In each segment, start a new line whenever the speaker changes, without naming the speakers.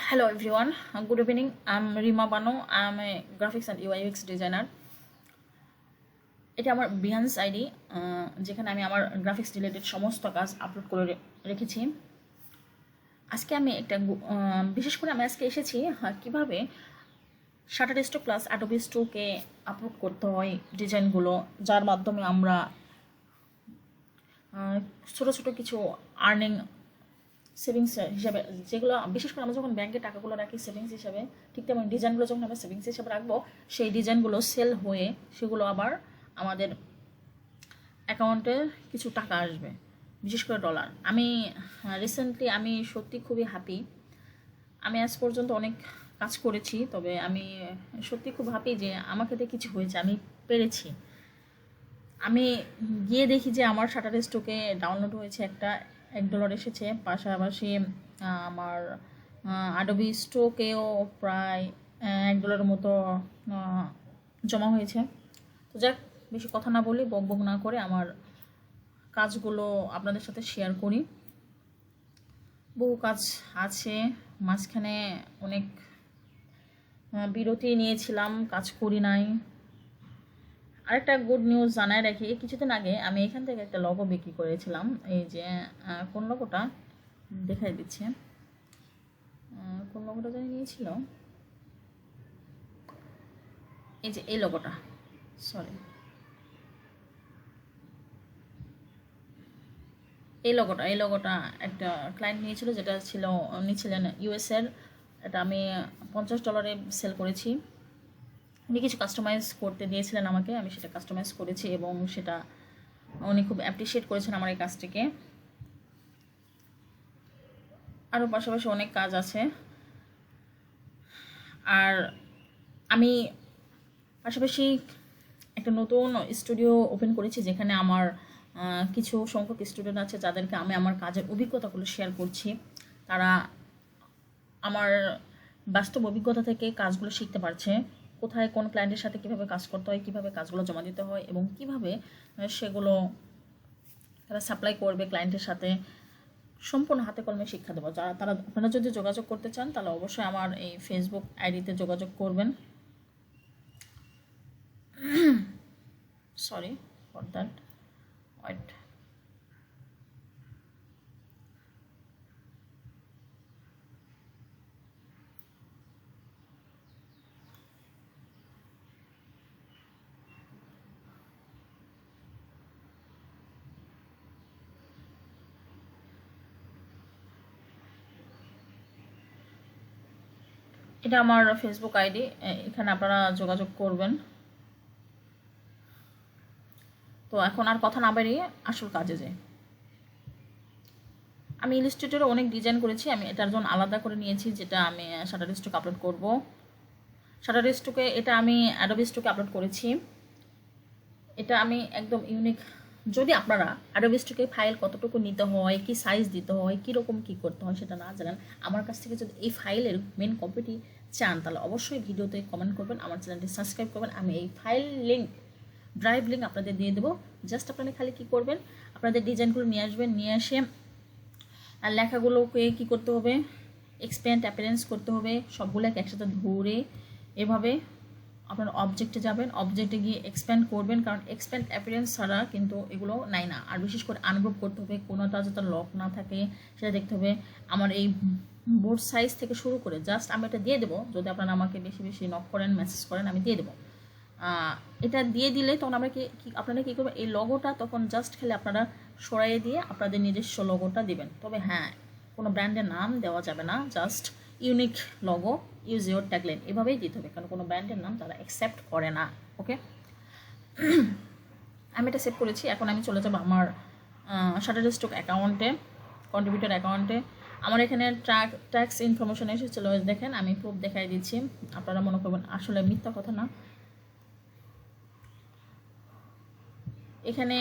Hello everyone, good evening. I'm Rima Bano. I'm a graphics and UI UX designer. এটা আমার Behance ID, যেখানে আমি আমার graphics related সমস্ত কাজ আপলোড করে রেখেছি। আজকে আমি একটা বিশেষ করে আমি আজকে এসেছি কিভাবে শাটারস্টক প্লাস অ্যাডোবি স্টোকে আপলোড করতে হয় ডিজাইনগুলো, যার মাধ্যমে আমরা ছোটো ছোটো কিছু আর্নিং সেভিংস হিসাবে, যেগুলো বিশেষ করে আমরা যখন ব্যাংকে টাকাগুলো রাখি সেভিংস হিসাবে, ঠিক তেমন ডিজাইনগুলো যখন আমরা সেভিংস হিসাবে রাখবো, সেই ডিজাইনগুলো সেল হয়ে সেগুলো আবার আমাদের অ্যাকাউন্টে কিছু টাকা আসবে, বিশেষ করে ডলার। আমি রিসেন্টলি আমি সত্যি খুবই হ্যাপি। আমি আজ পর্যন্ত অনেক কাজ করেছি, তবে আমি সত্যি খুব হ্যাপি যে আমাকে দিয়ে কিছু হয়েছে, আমি পেরেছি। আমি গিয়ে দেখি যে আমার শাটারস্টকে ডাউনলোড হয়েছে একটা $1 এসেছে, পাশাপাশি আমার অ্যাডোবি স্টোকেও প্রায় $1 মতো জমা হয়েছে। তো যাক, বেশি কথা না বলি, বকবক না করে আমার কাজগুলো আপনাদের সাথে শেয়ার করি। বহু কাজ আছে, মাঝখানে অনেক বিরতি নিয়েছিলাম, কাজ করি নাই। আরেকটা গুড নিউজ জানায় রাখি, কিছুদিন আগে আমি এখান থেকে একটা লগো বিক্রি করেছিলাম। এই যে কোন লগোটা দেখাই দিচ্ছে, কোন লগোটা জানি নিয়েছিল, এই যে এই লগোটা, সরি এই লগোটা একটা ক্লায়েন্ট নিয়েছিল, যেটা ছিল নিয়েছিলেন ইউএসএর। এটা আমি $50 সেল করেছি। উনি কিছু কাস্টমাইজ করতে দিয়েছিলেন আমাকে, আমি সেটা কাস্টমাইজ করেছি এবং সেটা উনি খুব অ্যাপ্রিসিয়েট করেছেন আমার এই কাজটিকে। আরও পাশাপাশি অনেক কাজ আছে। আর আমি পাশাপাশি একটা নতুন স্টুডিও ওপেন করেছি, যেখানে আমার কিছু সংখ্যক স্টুডেন্ট আছে যাদেরকে আমি আমার কাজের অভিজ্ঞতাগুলো শেয়ার করছি। তারা আমার বাস্তব অভিজ্ঞতা থেকে কাজগুলো শিখতে পারছে, কোথায় কোন ক্লায়েন্টের সাথে কীভাবে কাজ করতে হয়, কীভাবে কাজগুলো জমা দিতে হয় এবং কীভাবে সেগুলো তারা সাপ্লাই করবে ক্লায়েন্টের সাথে। সম্পূর্ণ হাতে কলমে শিক্ষা দেবো। আপনারা যদি যোগাযোগ করতে চান তাহলে অবশ্যই আমার এই ফেসবুক আইডিতে যোগাযোগ করবেন। Sorry for that, wait. এটা আমার ফেসবুক আইডি, এখানে আপনারা যোগাযোগ করবেন। তো এখন আর কথা না বাড়িয়ে আসল কাজে যাই। আমি ইলাস্ট্রেটরে অনেক ডিজাইন করেছি, আমি এটার জন্য আলাদা করে নিয়েছি, যেটা আমি শাটারস্টকে আপলোড করব। শাটারস্টকে এটা আমি অ্যাডোবি স্টোকে আপলোড করেছি। এটা আমি একদম ইউনিক। যদি আপনারা অ্যাডোবি স্টোকে ফাইল কতটুকু নিতে হয়, কি সাইজ দিতে হয়, কীরকম কী করতে হয় সেটা না জানেন, আমার কাছ থেকে যদি এই ফাইলের মেন কপিটি চান তাহলে অবশ্যই ভিডিওতে কমেন্ট করবেন, আমার চ্যানেলটি সাবস্ক্রাইব করবেন। আমি এই ফাইল লিঙ্ক, ড্রাইভ লিঙ্ক আপনাদের দিয়ে দেবো। জাস্ট আপনারা খালি কী করবেন, আপনাদের ডিজাইনগুলো নিয়ে আসবেন, নিয়ে এসে আর লেখাগুলোকে কী করতে হবে, এক্সপ্যান্ড অ্যাপিয়ারেন্স করতে হবে, সবগুলোকে একসাথে ধরে এভাবে আপনার অবজেক্টে যাবেন, অবজেক্টে গিয়ে এক্সপ্যান্ড করবেন, কারণ এক্সপ্যান্ড অ্যাপিয়ারেন্স ছাড়া কিন্তু এগুলো নাই না। আর বিশেষ করে আনগ্রুপ করতে হবে, কোনোটা যাতে লক না থাকে সেটা দেখতে হবে। আমার এই বোর্ড সাইজ থেকে শুরু করে জাস্ট আমি এটা দিয়ে দেবো, যদি আপনারা আমাকে বেশি বেশি নক করেন, মেসেজ করেন, আমি দিয়ে দেবো। এটা দিয়ে দিলে তখন আমরা আপনারা কী করবেন, এই লগোটা তখন জাস্ট খেলে আপনারা সরাইয়ে দিয়ে আপনাদের নিজস্ব লগোটা দিবেন। তবে হ্যাঁ, কোনো ব্র্যান্ডের নাম দেওয়া যাবে না, just unique logo, use your tagline, এভাবেই দিতে হবে, কারণ কোনো ব্র্যান্ডের নাম তারা অ্যাকসেপ্ট করে না। ওকে, আমি এটা সেভ করেছি। এখন আমি চলে যাবো আমার শাটারস্টক অ্যাকাউন্টে, কন্ট্রিবিউটর অ্যাকাউন্টে। আমার এখানে ট্যাক্স ইনফরমেশন এসেছিল, দেখেন আমি প্রুফ দেখাই দিচ্ছি, আপনারা মনে করবেন আসলে মিথ্যা কথা না। এখানে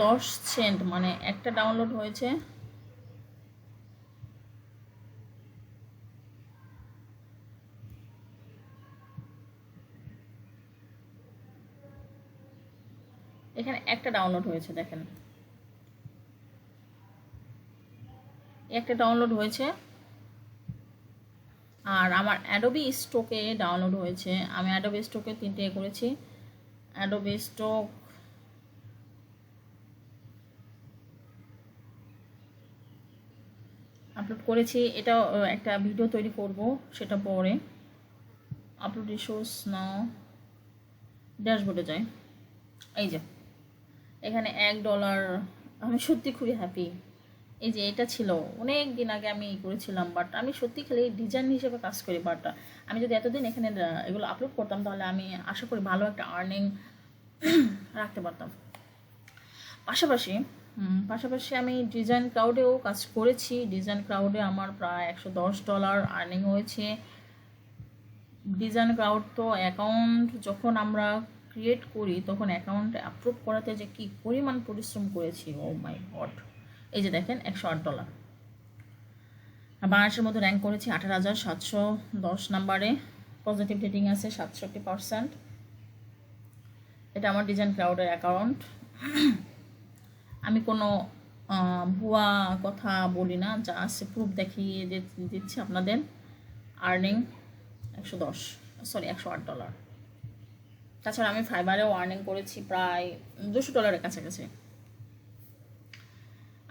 10 সেন্ট মানে একটা ডাউনলোড হয়েছে, এখানে একটা ডাউনলোড হয়েছে, দেখেন একটা ডাউনলোড হয়েছে আর আমার অ্যাডোবি স্টকে ডাউনলোড হয়েছে। আমি অ্যাডোবি স্টকে 3টে করেছি। অ্যাডোবি স্টক আপলোড করেছি। এটা একটা ভিডিও তৈরি করব, সেটা পরে। আপলোড ইস্যুস নাও, ড্যাশবোর্ডে যাই। এই যে এখানে $1, আমি সত্যি খুবই হ্যাপি। এই যে এটা ছিল অনেক দিন আগে আমি করেছিলাম, বাট আমি সত্যি খালি ডিজাইন হিসেবে কাজ করি। বাট আমি যদি এতদিন এখানে এগুলো আপলোড করতাম তাহলে আমি আশা করি ভালো একটা আর্নিং রাখতে পারতাম। পাশাপাশি আমি ডিজাইন ক্রাউডেও কাজ করেছি। ডিজাইন ক্রাউডে আমার প্রায় $110 আর্নিং হয়েছে। ডিজাইন ক্রাউড তো অ্যাকাউন্ট যখন আমরা ক্রিয়েট করি তখন অ্যাকাউন্টে অ্যাপ্রুভ করাতে যে কী পরিমাণ পরিশ্রম করেছি, ও মাই গড। এই যে দেখেন $108। বাংলাদেশের মধ্যে র্যাঙ্ক করেছি 18,710 নাম্বারে। পজিটিভ রেটিং আছে 67%। এটা আমার ডিজাইন ক্রাউডের অ্যাকাউন্ট। আমি কোনো ভুয়া কথা বলি না, যা আছে প্রুফ দেখিয়ে দিচ্ছি আপনাদের। আর্নিং $108। তাছাড়া আমি ফাইবারেও আর্নিং করেছি প্রায় $200 কাছাকাছি,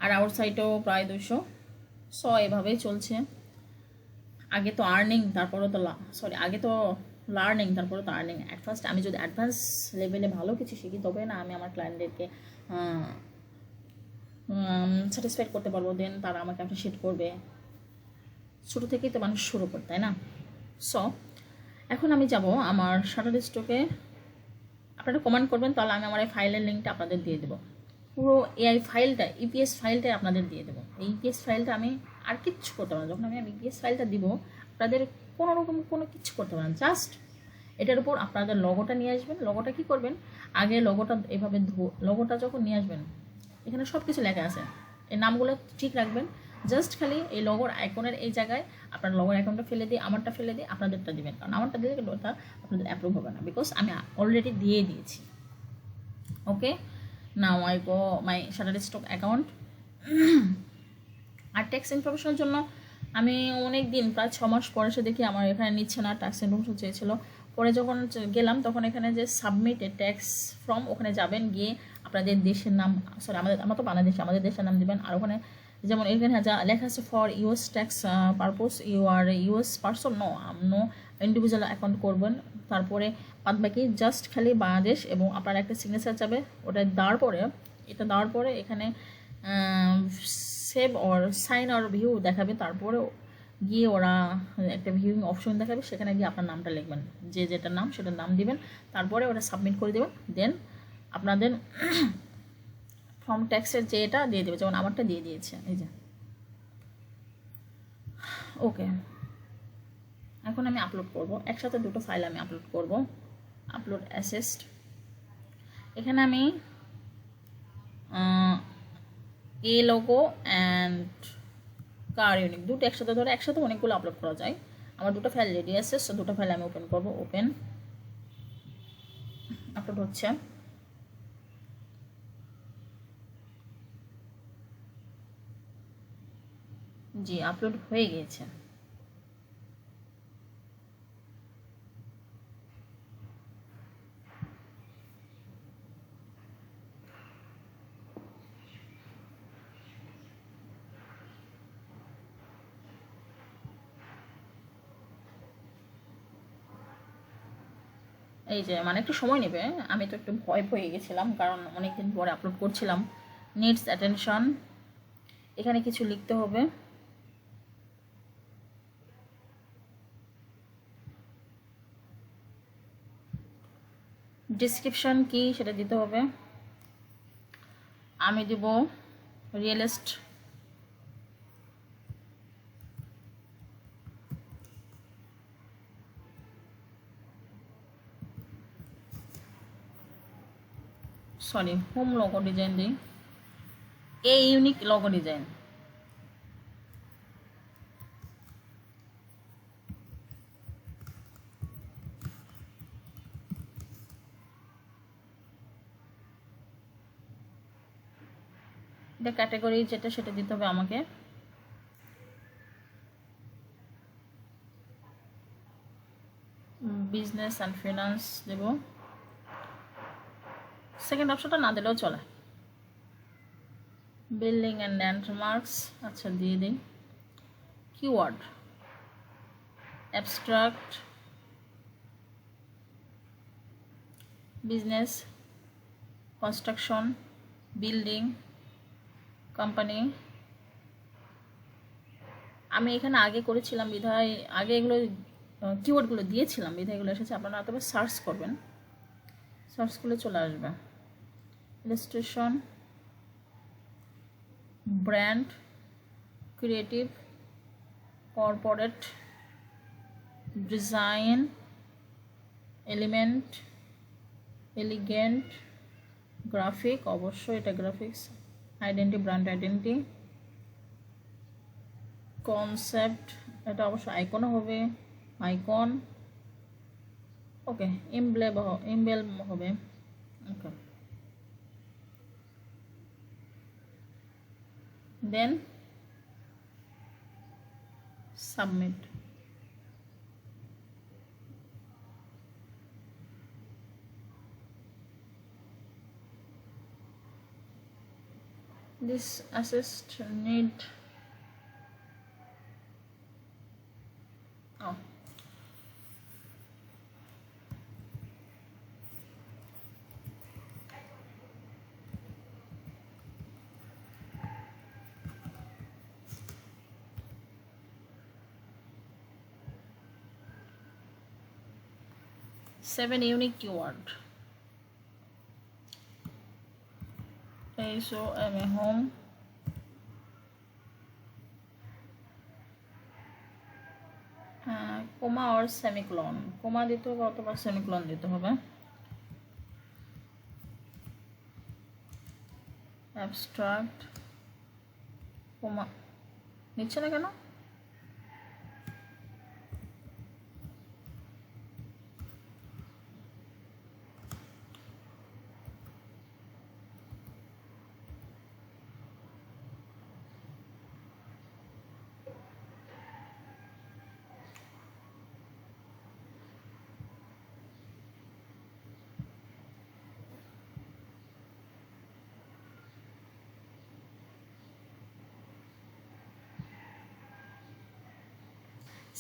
আর আউটসাইডেও প্রায় 200। এভাবেই চলছে। আগে তো আর্নিং তারপরে তো আগে তো লার্নিং তারপরে তো আর্নিং। অ্যাট ফার্স্ট আমি যদি অ্যাডভান্স লেভেলে ভালো কিছু শিখি তবে না আমি আমার ক্লায়েন্টদেরকে স্যাটিসফাইড করতে পারবো, দেন তারা আমাকে অ্যাপ্রিশিয়েট করবে। ছোটো থেকেই তো মানুষ শুরু করতে, তাই না? এখন আমি যাব আমার শাটার স্টকে। আপনারা কমেন্ট করবেন, তাহলে আমি আমার এই ফাইলের লিঙ্কটা আপনাদের দিয়ে দেবো। পুরো এআই ফাইলটা, ইপিএস ফাইলটাই আপনাদের দিয়ে দেবো। এই ইপিএস ফাইলটা আমি আর কিচ্ছু করতে পারবো না। যখন আমি ইপিএস ফাইলটা দিব আপনাদের কোনো রকম কোনো কিচ্ছু করতে পারবেন না। জাস্ট এটার উপর আপনাদের লগোটা নিয়ে আসবেন। লগোটা কী করবেন, আগে লগোটা এভাবে লগোটা যখন নিয়ে আসবেন এখানে সব কিছু লেখা আছে, এই নামগুলো ঠিক রাখবেন। জাস্ট খালি এই লগোর আইকনের এই জায়গায় আপনার লগোর আইকনটা ফেলে দিয়ে আমারটা ফেলে দিয়ে আপনাদেরটা দিবেন, কারণ আমারটা দিলে ওটা আপনাদের অ্যাপ্রুভ হবে না, বিকজ আমি অলরেডি দিয়ে দিয়েছি। Okay, now I go my Shutterstock account. আর ট্যাক্স ইনফরমেশনের জন্য আমি অনেক দিন প্রায় 6 মাস পরে এসে দেখি আমার এখানে নিচ্ছে না, ট্যাক্স ইনফরমেশন চেয়েছিল। পরে যখন গেলাম তখন এখানে যে সাবমিট এ ট্যাক্স ফর্ম, ওখানে যাবেন, গিয়ে আপনাদের দেশের নাম, সরি আমরা তো বাংলাদেশে, আমাদের দেশের নাম দিবেন। আর ওখানে যেমন এখানে যা লেখা আছে for US tax purpose you are US person, no individual account করবেন। তারপরে বাদ বাকি জাস্ট খালি বাংলাদেশ এবং আপনার একটা সিগনেচার যাবে। ওটা দেওয়ার পরে এখানে save or sign or view দেখাবে। তারপরে গিয়ে ওরা একটা ভিউইং অপশন দেখাবে, সেখানে গিয়ে আপনার নামটা লিখবেন, যেটার নাম সেটার নাম দিবেন। তারপরে ওটা সাবমিট করে দেবেন। দেন আপনাদের ফর্ম ট্যাক্সের যে এটা দিয়ে দেবে, যেমন আমারটা দিয়ে দিয়েছে। এই যে ওকে, এখন আমি আপলোড করব। একসাথে দুটো ফাইল আমি আপলোড করব। Upload asset. এখানে আমি এ লোগো অ্যান্ড কার ইউনিক দুটো একসাথে অনেকগুলো আপলোড করা যায়। আমার দুটো ফাইল রেডি আছে, সো দুটো ফাইল আমি ওপেন করব। ওপেন, আপলোড হচ্ছে। জি, আপলোড হয়ে গিয়েছে। এই যে মানে একটু সময় নেবে, আমি তো একটু ভয় পেয়ে গেছিলাম কারণ অনেকদিন পরে আপলোড করছিলাম। নিডস অ্যাটেনশন, এখানে কিছু লিখতে হবে। ডিসক্রিপশন কি সেটা দিতে হবে। আমি দেব realist, sorry home logo design দিই, এ ইউনিক লোগো ডিজাইন। এটা ক্যাটাগরি যেটা সেটা দিতে হবে আমাকে। বিজনেস অ্যান্ড ফিনান্স দেব। সেকেন্ড অপশনটা না দিলেও চলে। বিল্ডিং অ্যান্ড ল্যান্ডমার্কস, আচ্ছা দিয়ে দিই। Keyword abstract, business, construction, building, company. আমি এখানে আগে করেছিলাম বিধায় আগে এগুলো কিওয়ার্ডগুলো দিয়েছিলাম বিধায় এগুলো এসেছে। আপনারা তবে সার্চ করবেন, সার্চ করলে চলে আসবে। Illustration, brand, creative, corporate, design, element, elegant, graphic, অবশ্যই এটা graphics, identity, brand identity, concept, এটা অবশ্যই আইকনও হবে, আইকন, ওকে, এমব্লেম হবে, okay. Then submit. This assist need oh 7 unique keyword. SOM home, comma আর সেমিকোলন, কমা দিতে হবে অথবা সেমিকোলন দিতে হবে। অ্যাবস্ট্রাক্ট, কমা নিচ্ছে না কেন?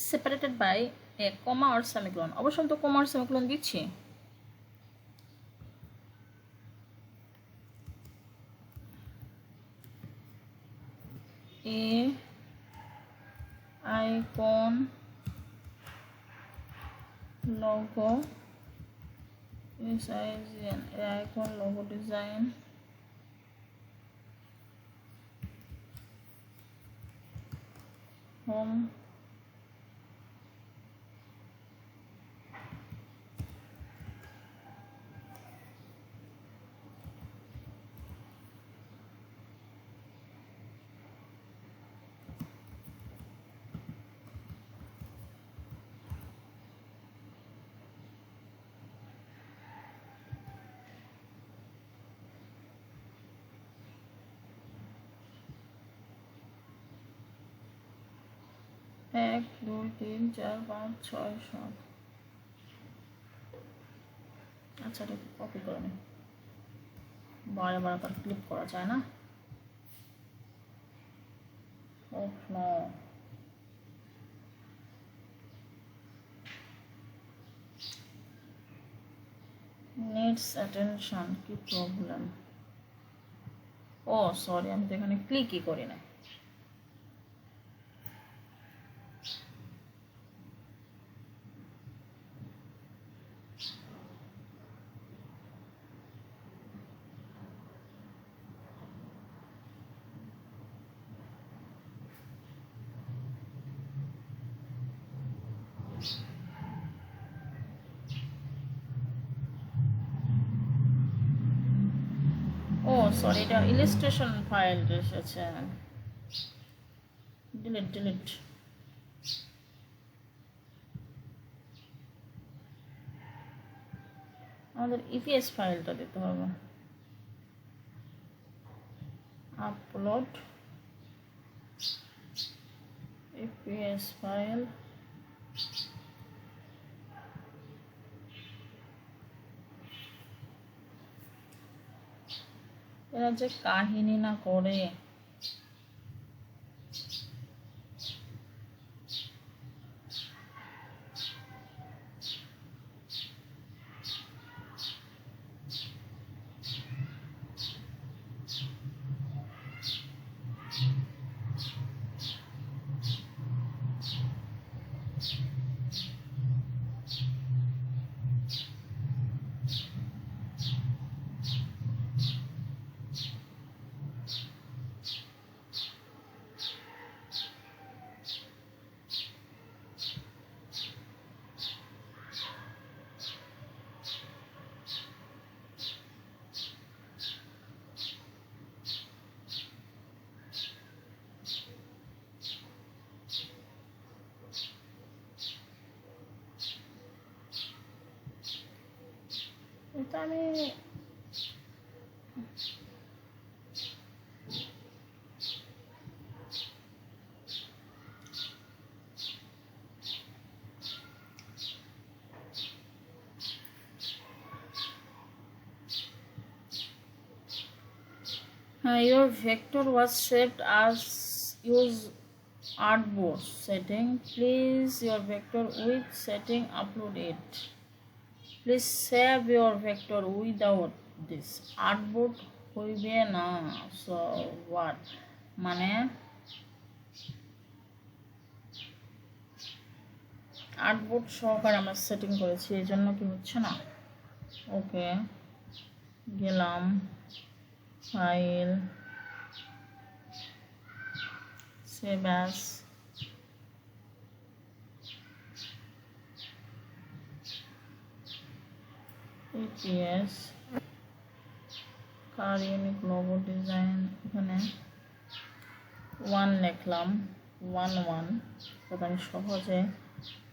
সেপারেটেড বাই এ কমা আর সেমিকোলন, অবশ্যই তো কমা আর সেমিকোলন দিচ্ছি। এ icon, logo, SIGN, icon, logo design, home, এক দুই তিন চার পাঁচ ছয় সাত। আচ্ছা এটা কপি করে নিই, বারে বারে ক্লিক করা যায় না। নো, নিডস অ্যাটেনশন, কি প্রবলেম? ও সরি, আমি তো এখানে ক্লিকই করি না। ও সরি, এটা ইলাস্ট্রেশন ফাইল এসেছে, ডিলিট। আমাদের ইপিএস ফাইলটা দিতে হবে, আপলোড ইপিএস ফাইল, এরা যে কাহিনী না করে। এটা আমি your vector was saved as use artboard setting. Please your vector with setting upload it. Please save your vector without this artboard হইবে না। So what মানে আর্টবোর্ড সহকারে আমরা সেটিং করেছি, এই জন্য কি হচ্ছে না। ওকে, গেলাম ফাইল, সেভ অ্যাজ, EPS কার ইউনিক লোগো ডিজাইন, এখানে 1 লিখলাম, 1 যাতে আমি সহজে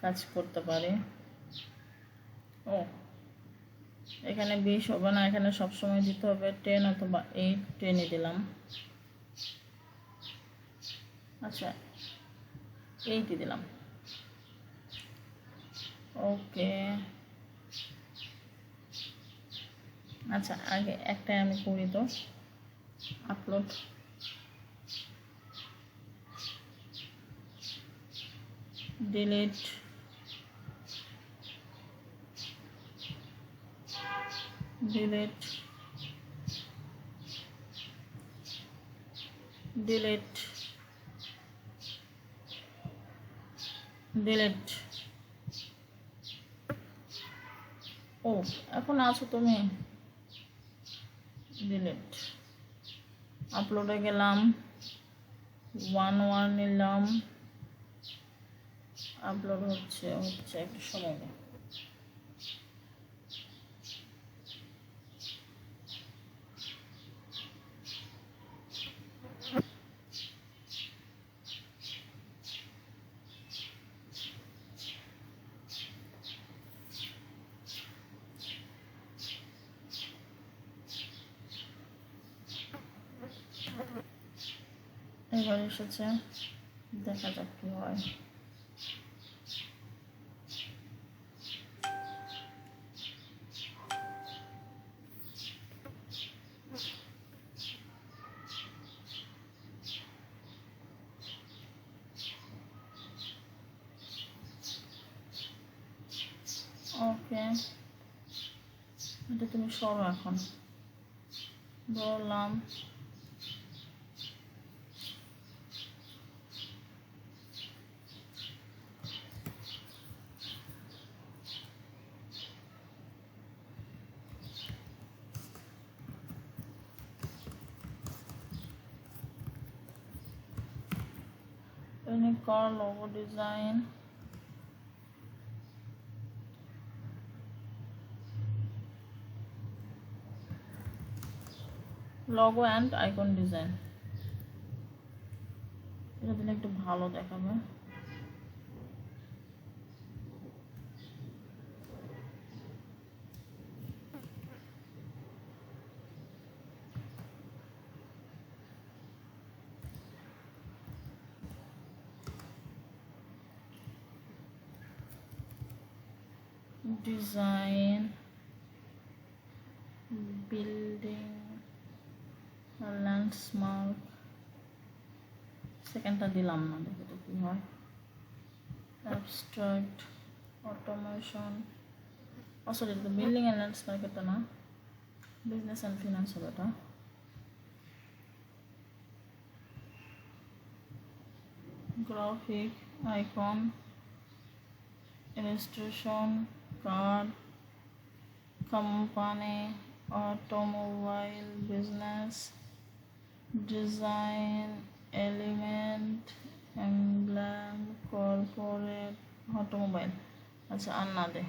কাজ করতে পারি। ও এখানে 20 হবে না, এখানে সবসময় দিতে হবে 10 অথবা 8, 10ই দিলাম। আচ্ছা 8ই দিলাম। ওকে, আচ্ছা আগে একটাই আমি করি তো, upload. Delete, delete, delete, delete. ও এখন আছো তুমি, ডিলিট। আপলোডে গেলাম, 1 নিলাম, আপলোড হচ্ছে একটু সময় নেই। এবার এসেছে, দেখা যাক কি হয়। ওকে, এটা তুমি সরো, এখন বললাম unique car logo design, logo and icon design। এটা দিলে একটু ভালো দেখাবে। ডিজাইন, বিল্ডিং, ল্যান্ডমার্ক সেকেন্ডটা দিলাম না, দেখো তো কি হয়। অ্যাবস্ট্রাক্ট অটোমেশন, সরি এটা বিল্ডিং অ্যান্ড ল্যান্ডমার্ক, এটা না, বিজনেস অ্যান্ড ফিনান্স হবে এটা। Graphic icon, illustration, card, company, automobile, business, design, element, emblem, corporate, automobile. আচ্ছা আর না দে,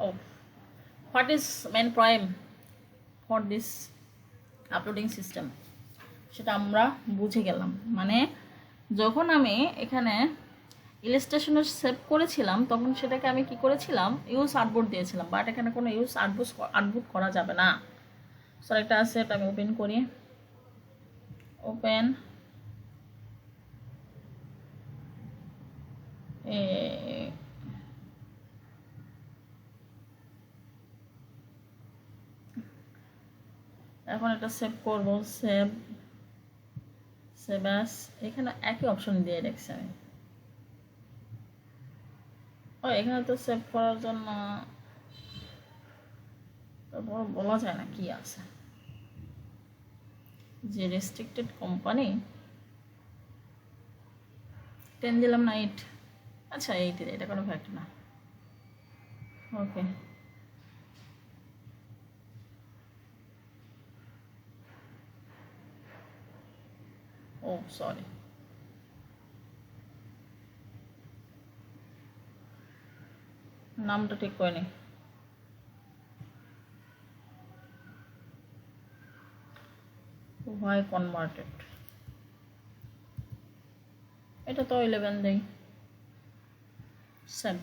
oh what is main prime for this uploading system সেটা আমরা বুঝে গেলাম। মানে যখন আমি এখানে ইলাস্ট্রেশনে সেভ করেছিলাম তখন সেটাকে আমি কি করেছিলাম, ইউজ আর্টবোর্ড দিয়েছিলাম, বাট এখানে কোনো ইউজ আর্টবোর্ড করা যাবে না। সরি একটা আছে, এটা আমি ওপেন করি, ওপেন এখন এটা সেভ করব, সেভ অ্যাস, এখানে একই অপশন দিয়ে রেখেছি আমি। ও এখানে তো সেভ করার জন্য তারপর বলা যায় না কি আছে, যে রেস্ট্রিক্টেড কোম্পানি 10 দিলাম না 8, আচ্ছা 8, এটা কোনো ফ্যাক্ট না। ওকে ও সরি, নামটা ঠিক করিনি। why converted, এটা তো 11 দেই, সেভ।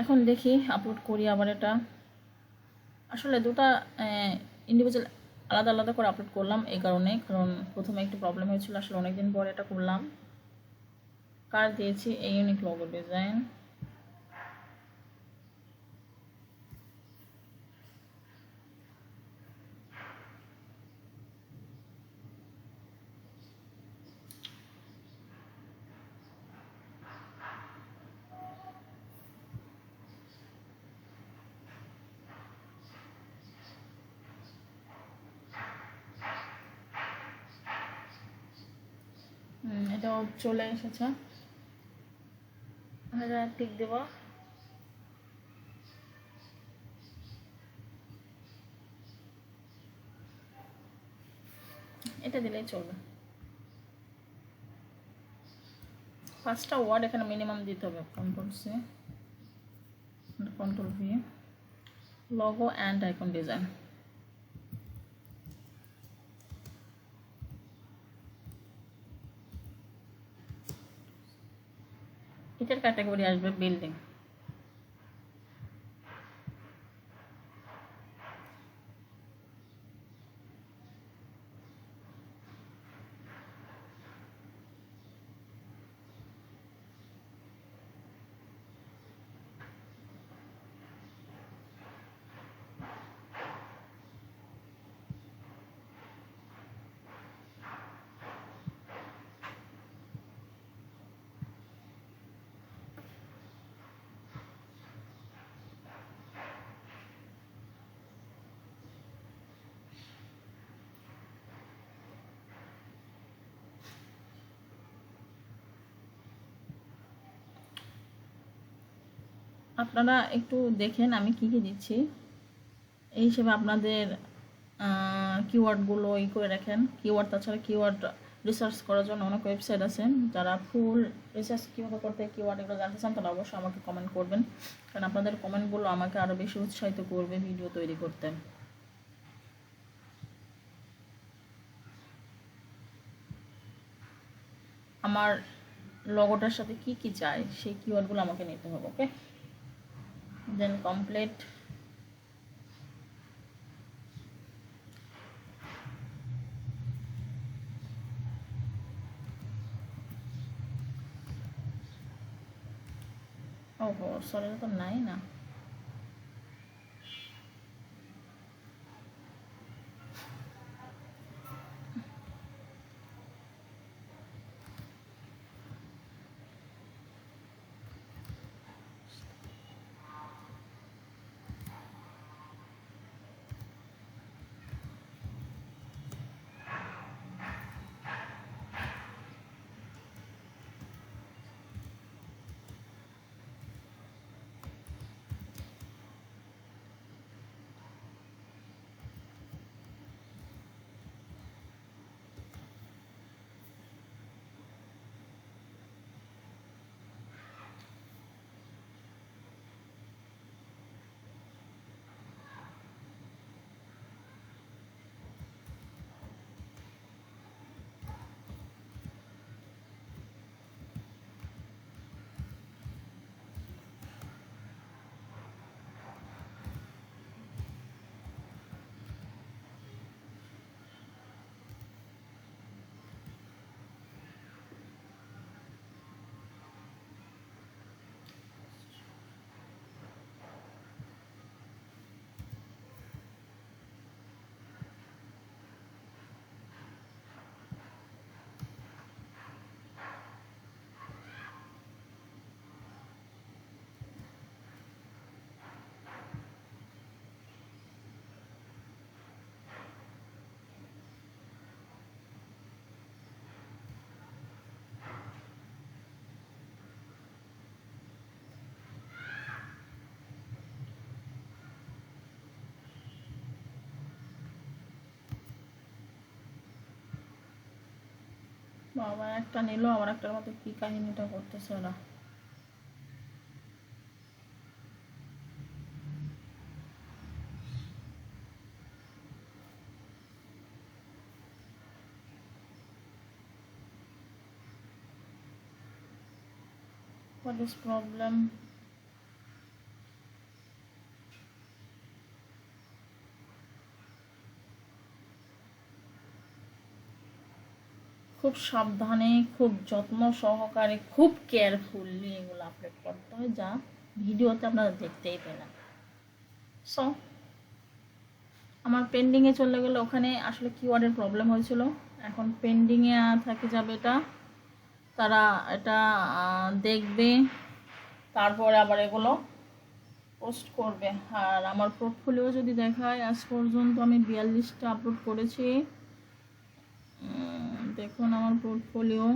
এখন দেখি আপলোড করি আবার। এটা আসলে দুটা ইন্ডিভিজুয়াল আলাদা আলাদা করে আপলোড করলাম এই কারণে, কারণ প্রথমে একটু প্রবলেম হয়েছিল, আসলে অনেকদিন পর এটা করলাম। কার দিয়েছি, এই ইউনিক লোগো ডিজাইন, এটাও চলে এসেছে, এটা টিক দেব। এটা দিলেই চলবে। 5টা ওয়ার্ড এখানে মিনিমাম দিতে হবে, control C, control V, logo and icon design. এটার ক্যাটাগরি আসবে বিল্ডিং। আপনারা একটু দেখেন আমি কি দিচ্ছি, এই হিসেবে আপনাদের কিওয়ার্ডগুলো করে রাখেন। কিওয়ার্ড, তাছাড়া কিওয়ার্ড রিসার্চ করার জন্য অনেক ওয়েবসাইট আছে। যারা ফুল রিসার্চ কীভাবে করতে কিওয়ার্ড এগুলো জানতে চান তারা অবশ্যই আমাকে কমেন্ট করবেন, কারণ আপনাদের কমেন্টগুলো আমাকে আরও বেশি উৎসাহিত করবে ভিডিও তৈরি করতে। আমার লগোটার সাথে কি কি চাই সেই কিওয়ার্ডগুলো আমাকে নিতে হবে। Okay, then complete. ওহো সরি, তো নাই না। বাবা একটা নিল, আবার একটার মধ্যে কি কাহিনীটা করতেছে ওরা। What is problem? খুব সাবধানে, খুব যত্ন সহকারে, খুব কেয়ারফুলি এগুলো আপলোড করতে হয়, যা ভিডিওতে আপনারা দেখতেই পেলেন। সো আমার পেন্ডিংয়ে চলে গেলে, ওখানে আসলে কিওয়ার্ডের প্রবলেম হয়েছিল, এখন পেন্ডিংয়ে থাকে যাবে এটা। তারা এটা দেখবে, তারপরে আবার এগুলো পোস্ট করবে। আর আমার পোর্টফোলিও যদি দেখায়, আজ পর্যন্ত আমি 42টা আপলোড করেছি। দেখুন আমার পোর্টফোলিও,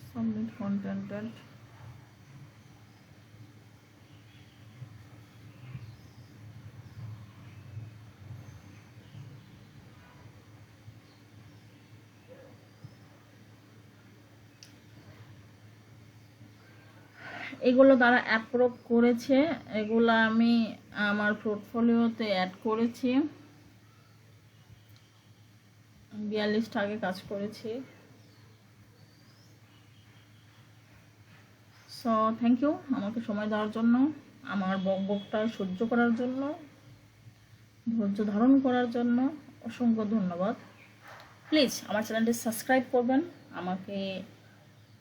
সাবমিট কন্টেন্টেড, এগুলো তারা অ্যাপ্রুভ করেছে, এগুলো আমি আমার পোর্টফোলিওতে অ্যাড করেছি। 42টা আগে কাজ করেছি। সো থ্যাংক ইউ আমাকে সময় দেওয়ার জন্য, আমার বকবকটা সহ্য করার জন্য, ধৈর্য ধারণ করার জন্য অসংখ্য ধন্যবাদ। প্লিজ আমার চ্যানেলটি সাবস্ক্রাইব করবেন, আমাকে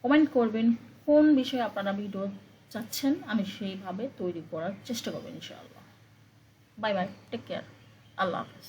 কমেন্ট করবেন কোন বিষয়ে আপনারা ভিডিও চাচ্ছেন, আমি সেইভাবে তৈরি করার চেষ্টা করবেন ইনশাআল্লাহ। বাই বাই, টেক কেয়ার, আল্লাহ হাফেজ।